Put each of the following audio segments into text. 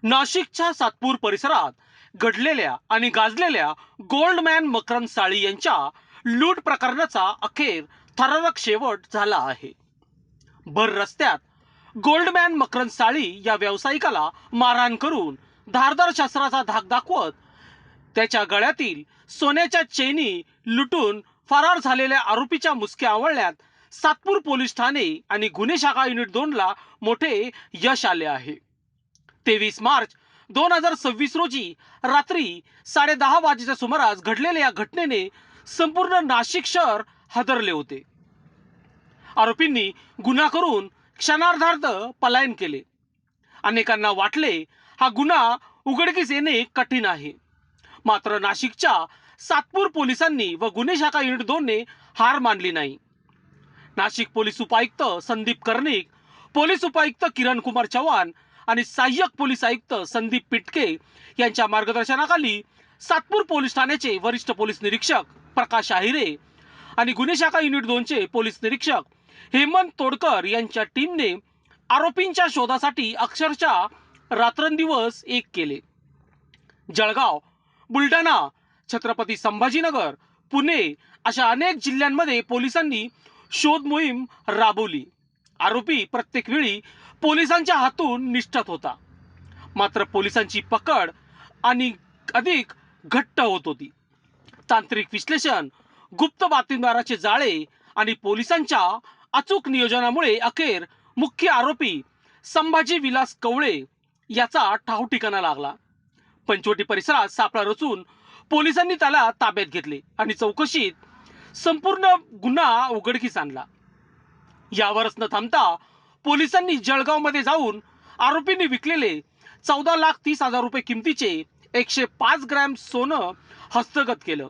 नाशिकच्या सातपूर परिसरात घडलेल्या आणि गाजलेल्या गोल्डमॅन मकरंद साळी यांच्या लूट प्रकरणाचा अखेर थरारक शेवट झाला आहे। भर रस्त्यात गोल्डमॅन मकरंद साळी या व्यावसायिकाला मारहाण करून धारदार शस्त्राचा धाक दाखवत त्याच्या गळ्यातील सोन्याच्या चेनी लुटून फरार झालेल्या आरोपीच्या मुसक्या आवळण्यात सातपूर पोलीस ठाणे आणि गुन्हे शाखा युनिट 2 ला मोठे यश आले आहे। 23 मार्च 2026 रोजी रात्री 10:30 वाजेच्या सुमारास घडलेल्या या घटनेने संपूर्ण नाशिक शहर हादरले होते। आरोपींनी गुन्हा करून क्षणार्धात पलायन केले। अनेकांना वाटले हा गुन्हा उघडकीस येणे कठीण आहे, मात्र नाशिकच्या सातपूर पोलिसांनी व गुन्हे शाखा युनिट 2 ने हार मानली नाही। नाशिक पोलीस उपायुक्त संदीप कर्णिक, पोलीस उपायुक्त किरण कुमार चव्हाण आणि सहाय्यक पोलीस आयुक्त संदीप पिटके यांच्या मार्गदर्शनाखाली सातपूर पोलीस ठाण्याचे वरिष्ठ पोलीस निरीक्षक प्रकाश आहिरे आणि गुन्हे शाखा युनिट 2 चे पोलीस निरीक्षक हेमंत तोडकर यांच्या टीमने आरोपींच्या शोधासाठी अक्षरशः रात्रंदिवस एक केले। जळगाव, बुलढाणा, छत्रपती संभाजीनगर, पुणे अशा अनेक जिल्ह्यांमध्ये पोलिसांनी शोध मोहीम राबवली। आरोपी प्रत्येक वेळी पोलिसांच्या हातून निष्ठत होता, मात्र पोलिसांची पकड आणि अधिक घट्ट होत होती। तांत्रिक विश्लेषण, गुप्त बातमीदाराचे जाळे आणि पोलिसांच्या अचूक नियोजनामुळे अखेर मुख्य आरोपी संभाजी विलास कवळे याचा ठाव ठिकाणा लागला। पंचवटी परिसरात सापळा रचून पोलिसांनी त्याला ताब्यात घेतले आणि चौकशीत संपूर्ण गुन्हा उघडकीस आणला। यावरच न थांबता पोलिसांनी जळगावमध्ये जाऊन आरोपींनी विकलेले 14,30,000 रुपये किमतीचे 105 ग्रॅम सोनं हस्तगत केलं।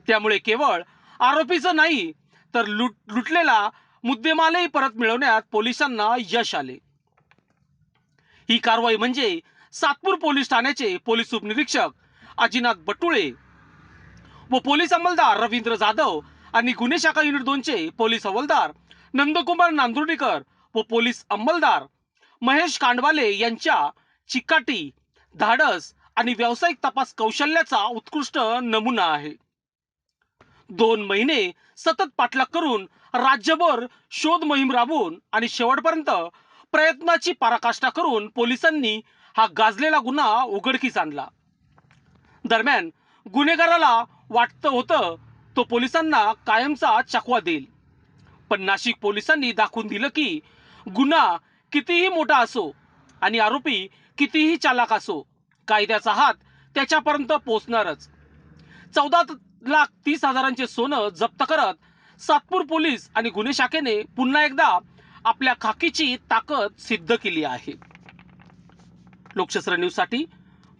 त्यामुळे केवळ आरोपीचं नाही तर लुटलेला मुद्देमालही परत मिळवण्यात पोलिसांना यश आले। ही कारवाई म्हणजे सातपूर पोलीस ठाण्याचे पोलीस उपनिरीक्षक अजिनाथ बटुळे व पोलीस अंमलदार रवींद्र जाधव आणि गुन्हे शाखा युनिट 2 चे पोलीस हवालदार नंदकुमार नांदुर्डीकर व पोलीस अंमलदार महेश कांडवाले यांच्या चिकाटी, धाडस आणि व्यावसायिक तपास कौशल्याचा उत्कृष्ट नमुना आहे। 2 महिने सतत पाठलाग करून राज्यभर शोध मोहीम राबवून आणि शेवटपर्यंत प्रयत्नाची पराकाष्ठा करून पोलिसांनी हा गाजलेला गुन्हा उघडकीस आणला। दरम्यान गुन्हेगाराला वाटतं होतं तो पोलिसांना कायमचा चकवा देईल, पण नाशिक पोलिसांनी दाखवून दिलं की गुन्हा कितीही मोठा असो आणि आरोपी कितीही चालाक असो, कायद्याचा हात त्याच्यापर्यंत पोहोचणारच। 14,30,000चे सोनं जप्त करत सातपूर पोलीस आणि गुन्हे शाखेने पुन्हा एकदा आपल्या खाकीची ताकद सिद्ध केली आहे। लोकशास्त्र न्यूज साठी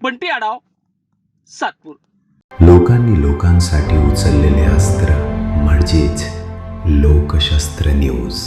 बंटी आडाव, सातपूर। लोकांनी लोकांसाठी उचललेले अस्त्र म्हणजेच लोकशास्त्र न्यूज।